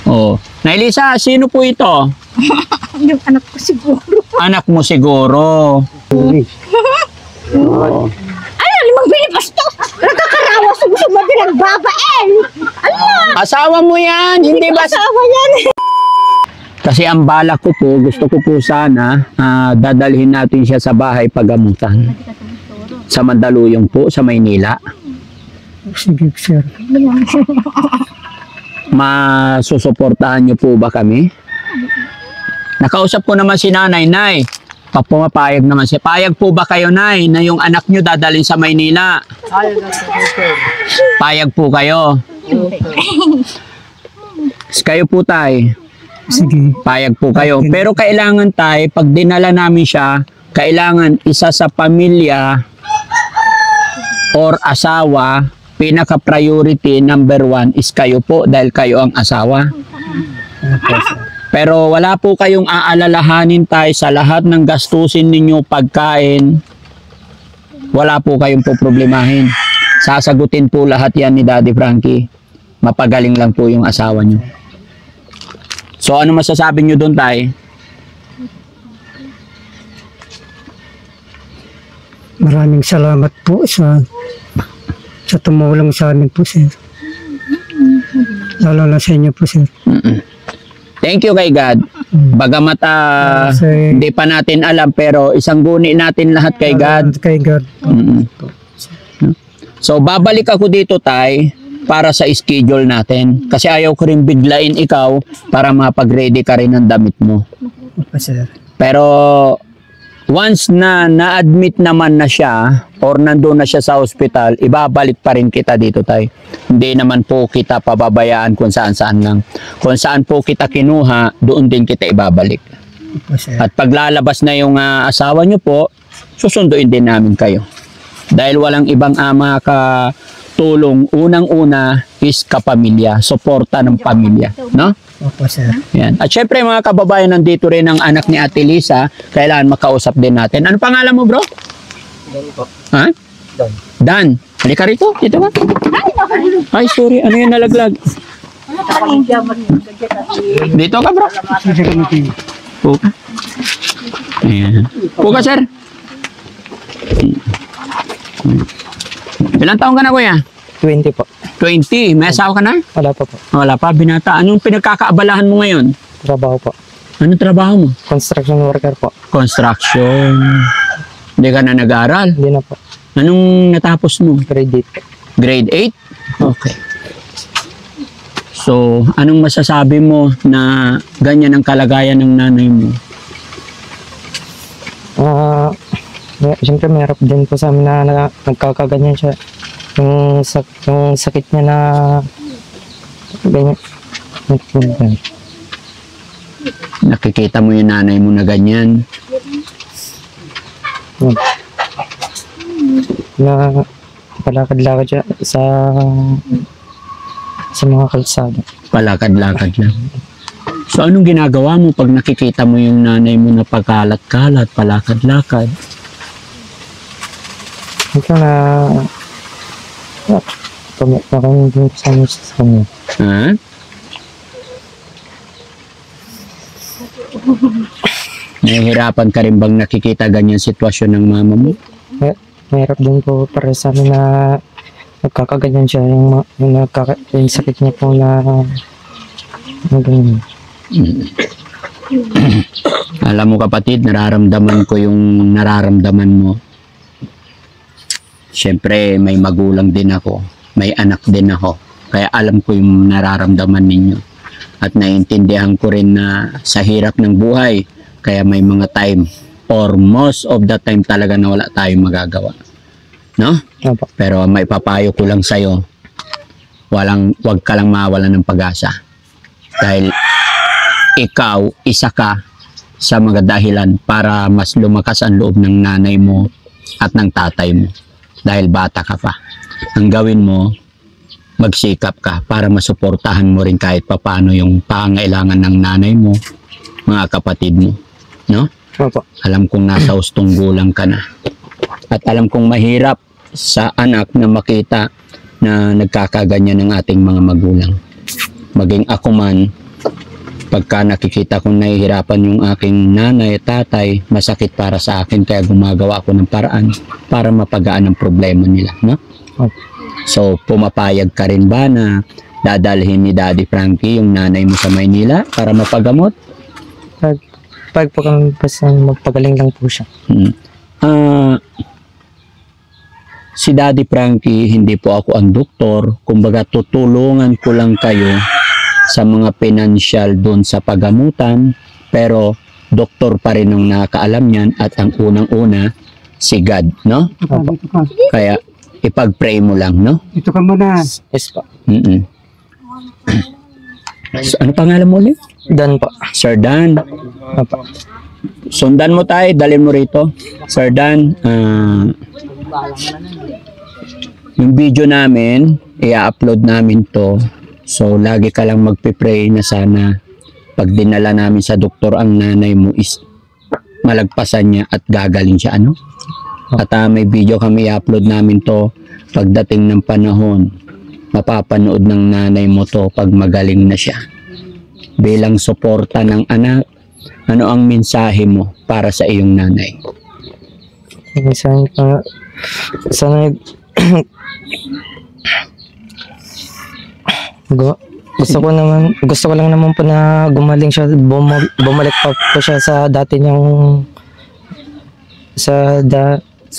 Oh. Nay Lisa, sino po ito? Yung anak ko siguro. Anak mo siguro. Oh. Ano, limang binipasto. Nagkakarawas sa gusto mo pinagbabael. Ala! Asawa mo yan, hindi ba? Asawa yan. Kasi ang balak ko po, gusto ko po sana dadalhin natin siya sa bahay pagamutan. Sa Mandaluyong po, sa Maynila. Sige, sir. Masusuportahan niyo po ba kami? Nakausap ko naman si nanay, Nay. Pumapayag naman siya. Payag po ba kayo, Nay, na yung anak niyo dadalhin sa Maynila? Payag po kayo. Kayo po, Tay. Sige. Payag po kayo. Pero kailangan, Tay, pag dinala namin siya, kailangan isa sa pamilya or asawa, pinaka-priority number 1 is kayo po dahil kayo ang asawa. Pero wala po kayong aalalahanin, Tay, sa lahat ng gastusin ninyo, pagkain, wala po kayong poproblemahin. Sasagutin po lahat yan ni Daddy Frankie. Mapagaling lang po yung asawa nyo. So ano masasabi nyo doon, Tay? Maraming salamat po sa tumulong sa amin po, sir. Lalo na sa inyo po, sir. Thank you kay God. Bagamat hindi pa natin alam, pero isang guni natin lahat kay God. Kay God. So babalik ako dito, Tay, para sa schedule natin. Kasi ayaw ko rin biglain ikaw para mapag-ready ka rin ng damit mo. Opo, sir. Pero once na na-admit naman na siya or nandun na siya sa hospital, ibabalik pa rin kita dito, Tay. Hindi naman po kita pababayaan kung saan-saan lang. Kung saan po kita kinuha, doon din kita ibabalik. Opo, sir. At paglalabas na yung asawa nyo po, susunduin din namin kayo. Dahil walang ibang ama tulong, unang-una is kapamilya, suporta ng pamilya, no? Opo, sir. Yan. At syempre mga kababayan, nandito rin ang anak ni Ate Lisa, kailangan makausap din natin. Ano pangalan mo, bro? Dan po. Ha? Dan. Dan. Halika rito, dito ka. Ay, sorry, ano yung nalaglag? Dito ka, bro. Puka. Ayan. Puka, sir. Ilang taon ka na, kuya? 20 po. 20. May asawa ka na? Wala pa po. Wala pa, binata. Anong pinagkakaabalahan mo ngayon? Trabaho po. Anong trabaho mo? Construction worker po. Construction. Hindi ka na nag-aaral? Hindi na po. Anong natapos mo? Grade 8. Grade 8? Okay. So, anong masasabi mo na ganyan ang kalagayan ng nanay mo? Siyempre mahirap din po sa amin na nagkakaganyan siya. Yung sakit niya na ganyan. Nakikita mo yung nanay mo na ganyan? Na palakad-lakad siya sa mga kalsada. Palakad-lakad lang. So, anong ginagawa mo pag nakikita mo yung nanay mo na pagkalat-kalat, palakad-lakad? Ito na pamilya sa kanya. Ha? Nahihirapan ka rin bang nakikita ganyan sitwasyon ng mama mo? Mahirap din po para sa amin na nagkakaganyan siya. Yung sakit niya po na ganyan. Alam mo kapatid, nararamdaman ko yung nararamdaman mo. Siyempre, may magulang din ako. May anak din ako. Kaya alam ko yung nararamdaman ninyo. At naiintindihan ko rin na sa hirap ng buhay, kaya may mga time or most of the time talaga na wala tayong magagawa. No? Opo. Pero may papayo ko lang sa'yo, wag ka lang mawalan ng pag-asa. Dahil ikaw, isa ka sa mga dahilan para mas lumakas ang loob ng nanay mo at ng tatay mo. Dahil bata ka pa. Ang gawin mo, magsikap ka para masuportahan mo rin kahit papaano yung pangailangan ng nanay mo, mga kapatid mo. No? Opo. Alam kong nasa hustong gulang ka na. At alam kong mahirap sa anak na makita na nagkakaganyan ng ating mga magulang. maging ako man, pagka nakikita kong nahihirapan yung aking nanay at tatay, masakit para sa akin, kaya gumagawa ako ng paraan para mapagaan ang problema nila, no? Opo. So, pumapayag ka rin ba na dadalhin ni Daddy Frankie yung nanay mo sa Maynila para mapagamot? Pag po kami basta magpagaling lang po siya. Si Daddy Frankie, hindi po ako ang doktor. Kumbaga, tutulungan ko lang kayo sa mga financial doon sa pagamutan. Pero, doktor pa rin ang nakakaalam yan at ang unang-una, si God, no? Dito ka. Kaya, ipag-pray mo lang, no? Dito ka muna. Yes po. So, ano pangalan mo ulit? Dan po. Sir Dan. Opo. Sundan mo tayo, dalhin mo rito. Sir Dan, yung video namin, i-upload namin to. So, lagi ka lang magpipray na sana pag dinala namin sa doktor ang nanay mo is malagpasan niya at gagaling siya, ano? At may video kami i-upload namin to pagdating ng panahon. Mapapanood ng nanay mo to pag magaling na siya. Bilang suporta ng anak, ano ang mensahe mo para sa iyong nanay? Minsan sana gusto ko lang naman po na gumaling siya, bumalik pa po siya sa dati niyang sa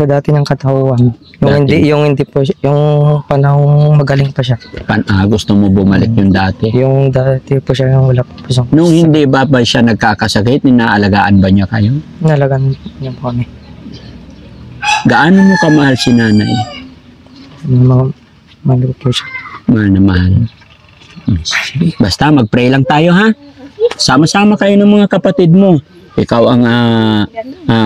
dati niyang katawan. Yung hindi po yung panahong magaling pa siya. Gusto mo bumalik yung dati? Yung dati po siya yung wala po siyang Nung hindi ba siya nagkakasakit, inaalagaan ba niya kayo? nalagan niya po kami. Gaano mo kamahal si nanay? Mga malugot po siya. Mahal na mahal. Basta mag-pray lang tayo, ha? Sama-sama kayo ng mga kapatid mo. Ikaw ang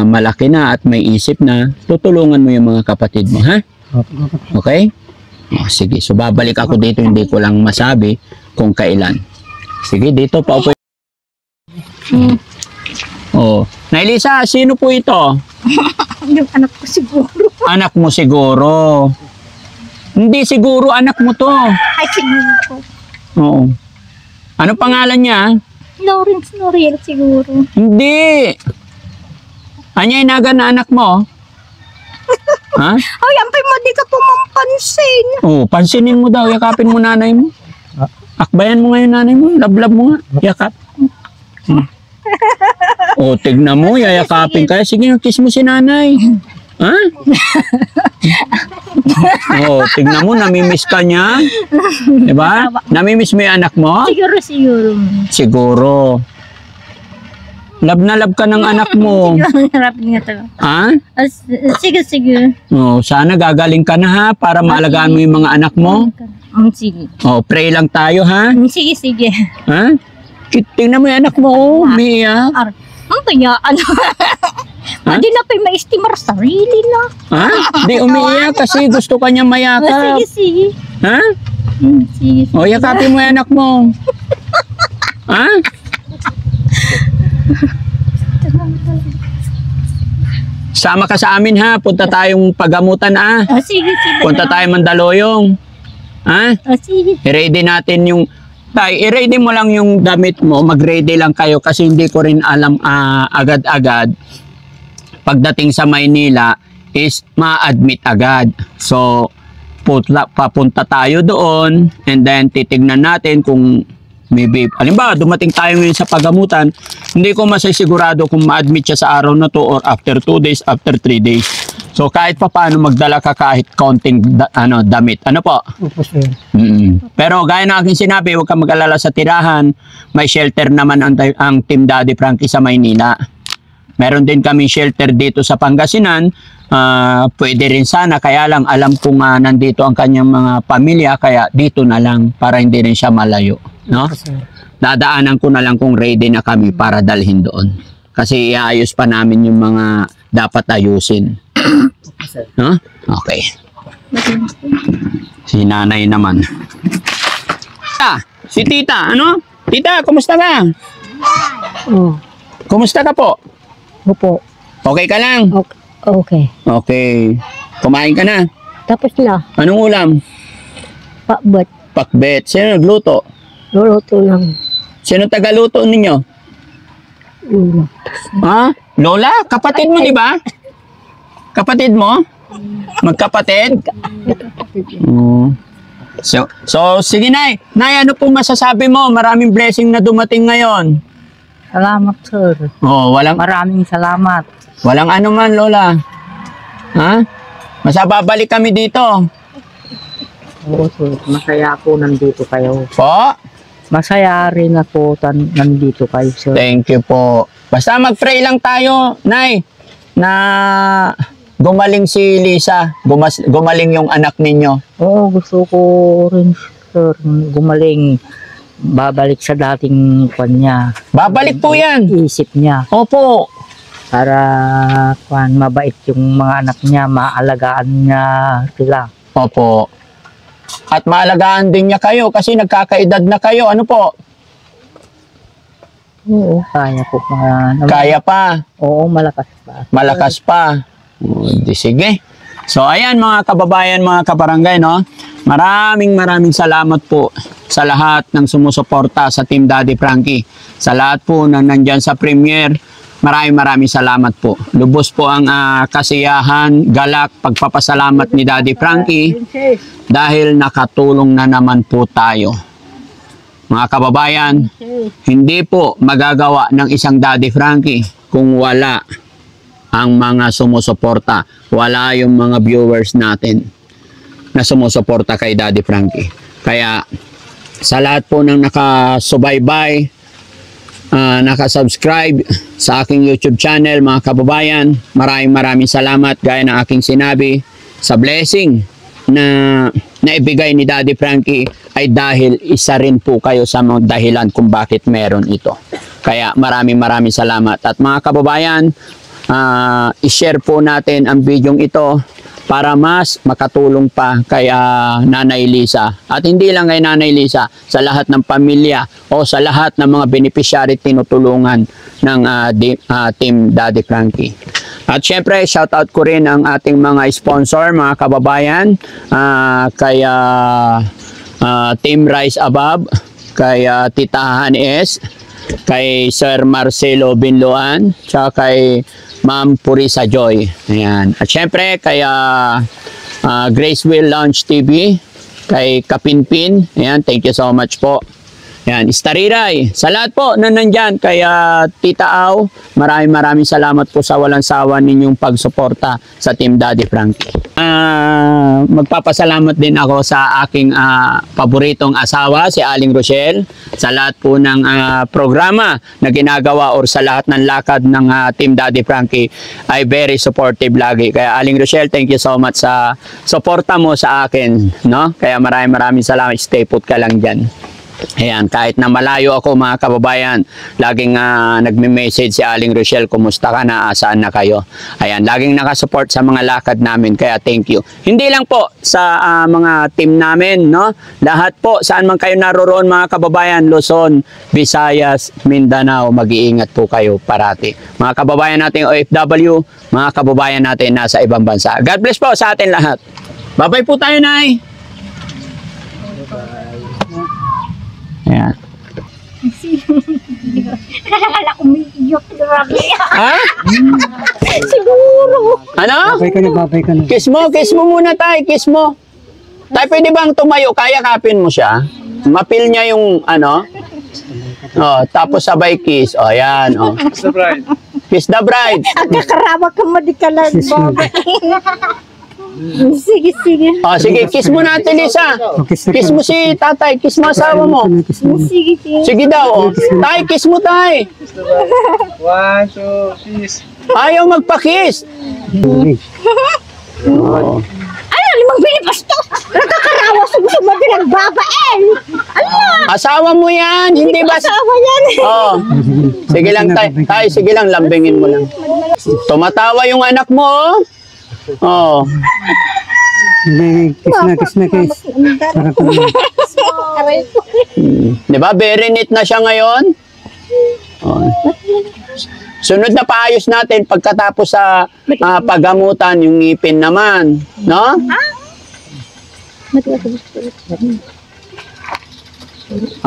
malaki na at may isip na, tutulungan mo yung mga kapatid mo, ha? Okay? Sige, so babalik ako dito, hindi ko lang masabi kung kailan. Sige, dito pa upo. Nailisa, sino po ito? Yung anak ko siguro. Anak mo siguro. Hindi siguro anak mo to. Ay, siguro. Oo. Ano pangalan niya? Lawrence Noriel siguro. Hindi. Anya inaga na anak mo? Ha? Ay, ampay mo, di ka pumampansin. Oh, pansinin mo daw, yakapin mo nanay mo. Akbayan mo ngayon nanay mo, lablab mo nga, yakap. Oh, tignan mo, yayakapin ka. Sige, kiss mo si nanay. Ha? Oh, tignan mo, namimiss ka niya. Diba? Namimiss mo yung anak mo? Siguro. Siguro. Love na love ka ng anak mo. Harap nga to. Ha? Sige. Oh, sana gagaling ka na, ha, para maalagaan mo yung mga anak mo. Sige. Oh, pray lang tayo, ha? Sige. Ha? Tingnan mo yung anak mo, oh, umiiyak. Ang kaya, ano? Hindi na pa ma-estimar sarili na. Ha? Di umiiyak kasi gusto ka niya mayakap. Sige. Ha? Sige. O, yakapin mo yung anak mo. Ha? Sama ka sa amin, ha? Punta tayong pagamutan, ha? Sige. Punta tayo Mandaluyong. Ha? Sige. I-ready natin yung... Tay, i-ready mo lang yung damit mo. Mag-ready lang kayo kasi hindi ko rin alam agad-agad. Pagdating sa Maynila is ma-admit agad. So, papunta tayo doon and then titignan natin kung maybe, halimbawa, dumating tayo ngayon sa pagamutan, hindi ko masisigurado kung ma-admit siya sa araw na to or after 2 days, after 3 days. So, kahit pa paano magdala ka kahit konting damit. Ano po? Opo, sir. Pero gaya ng aking sinabi, huwag kang mag-alala sa tirahan. May shelter naman ang Team Daddy Frankie sa Maynila. Meron din kami shelter dito sa Pangasinan. Pwede rin sana, kaya lang alam kong nandito ang kanyang mga pamilya, kaya dito na lang para hindi rin siya malayo. No? Dadaanan ko na lang kung ready na kami para dalhin doon. Kasi iayos pa namin yung mga dapat ayusin. No? Okay. Si nanay naman. Si tita, ano? Tita, kumusta ka? Kumusta ka po? Opo. Okay ka lang? Okay. Okay. Kumain ka na? Tapos na. Anong ulam? Pakbet. Pakbet. Sino nagluto? Luluto lang. Sino tagaluto ninyo? Ha? Lola? Kapatid mo, di ba? Kapatid mo? Magkapatid? So, sige, Nay. Nay, ano pong masasabi mo? Maraming blessing na dumating ngayon. Salamat, sir. Oh, Maraming salamat. walang ano man, Lola. Ha? Babalik kami dito. Oo, sir. Masaya ako nandito kayo. Po? Masaya rin ako nandito kayo, sir. Thank you po. Basta mag-pray lang tayo, Nay, na gumaling si Lisa. Gumaling yung anak ninyo. Oo, gusto ko rin, sir, gumaling. Babalik sa dating kanya. Babalik po yan. Isip niya. Opo. Para mabait yung mga anak niya, maalagaan niya sila. Opo. At maalagaan din niya kayo kasi nagkakaedad na kayo. Ano po? Oo, kaya po. Kaya pa. Oo, malakas pa. Malakas pa. O, di sige. So, ayan mga kababayan, mga kabarangay, no? Maraming salamat po sa lahat ng sumusuporta sa Team Daddy Frankie. Sa lahat po na nandyan sa premiere, maraming salamat po. Lubos po ang kasiyahan, galak, pagpapasalamat ni Daddy Frankie dahil nakatulong na naman po tayo. Mga kababayan, hindi po magagawa ng isang Daddy Frankie kung wala ang mga sumusuporta. Wala yung mga viewers natin na sumusuporta kay Daddy Frankie. Kaya sa lahat po ng nakasubaybay, nakasubscribe sa aking YouTube channel, mga kababayan, maraming salamat. Gaya ng aking sinabi, sa blessing na naibigay ni Daddy Frankie ay dahil isa rin po kayo sa mga dahilan kung bakit meron ito. Kaya maraming salamat. At mga kababayan, i-share po natin ang video ito para mas makatulong pa kay Nanay Lisa. At hindi lang kay Nanay Lisa, sa lahat ng pamilya o sa lahat ng mga beneficiary tinutulungan ng Team Daddy Frankie. At syempre, shoutout ko rin ang ating mga sponsor, mga kababayan, kay Team Rise Above, kay Tita Hanes, kay Sir Marcelo Binloan, tsaka kay Ma'am Purisa Joy. Ayan. At syempre, kay Grace Will Launch TV, kay Kapinpin. Ayan, thank you so much po. Ayan, Istariray. Sa lahat po na nandyan, kay Tita Au, maraming salamat po sa walang sawa ninyong pagsuporta sa Team Daddy Frankie. Magpapasalamat din ako sa aking paboritong asawa, si Aling Rochelle, sa lahat po ng programa na ginagawa or sa lahat ng lakad ng Team Daddy Frankie ay very supportive lagi. Kaya Aling Rochelle, thank you so much sa suporta mo sa akin, no? Kaya maraming salamat. Stay put ka lang dyan. Ayan, kahit na malayo ako mga kababayan, laging nagme-message si Aling Rochelle, kumusta ka na, saan na kayo. Ayan, laging nakasupport sa mga lakad namin, kaya thank you. Hindi lang po sa mga team namin, no? Lahat po, saan man kayo naroroon mga kababayan, Luzon, Visayas, Mindanao, mag-iingat po kayo parati. Mga kababayan natin OFW, mga kababayan natin nasa ibang bansa. God bless po sa atin lahat. Bye-bye po tayo, Nay. Ayan. Akala ko may iyok. Grabe. Ha? Siguro. Ano? Babay ka na. Kiss mo muna tayo, kiss mo. Tayo pwede bang tumayo? Kaya kapin mo siya. Mapil niya yung ano. Oh, tapos sabay kiss. Oh, yan. Oh. Kiss the bride. Kiss the bride. Ang kakarawa ka mo di ka lang, Baba. Sige. Oh, sige, kiss mo natin, Lisa. Kiss mo si tatay, kiss mo asawa mo. Sige. Sige daw, oh. Tay, kiss mo, tay. 1, 2, kiss. Ayaw magpa-kiss. Oh. Ano, limang binipasto? Nakakarawa sa gusto mo pinagbabael. Ano? Asawa mo yan, hindi ba? Asawa yan. Oh. Sige lang, tay. Tay, sige lang, lambingin mo lang. Tumatawa yung anak mo, oh. Oh. Kiss na. Sarap naman. Di ba? Very neat na siya ngayon. Oh. Sunod na paayos natin pagkatapos sa paggamutan yung ngipin naman. No?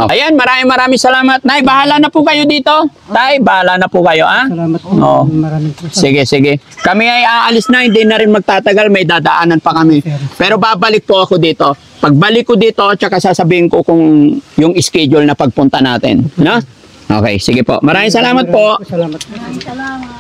Ayan, maraming salamat. Nay, bahala na po kayo dito. Tay, bahala na po kayo, ah. Salamat po. Oo. Maraming po. Sige. Kami ay aalis na, hindi na rin magtatagal, may dadaanan pa kami. Pero babalik po ako dito. Pagbalik ko dito, tsaka sasabihin ko kung yung schedule na pagpunta natin. No? Okay, sige po. Maraming salamat po. Salamat po.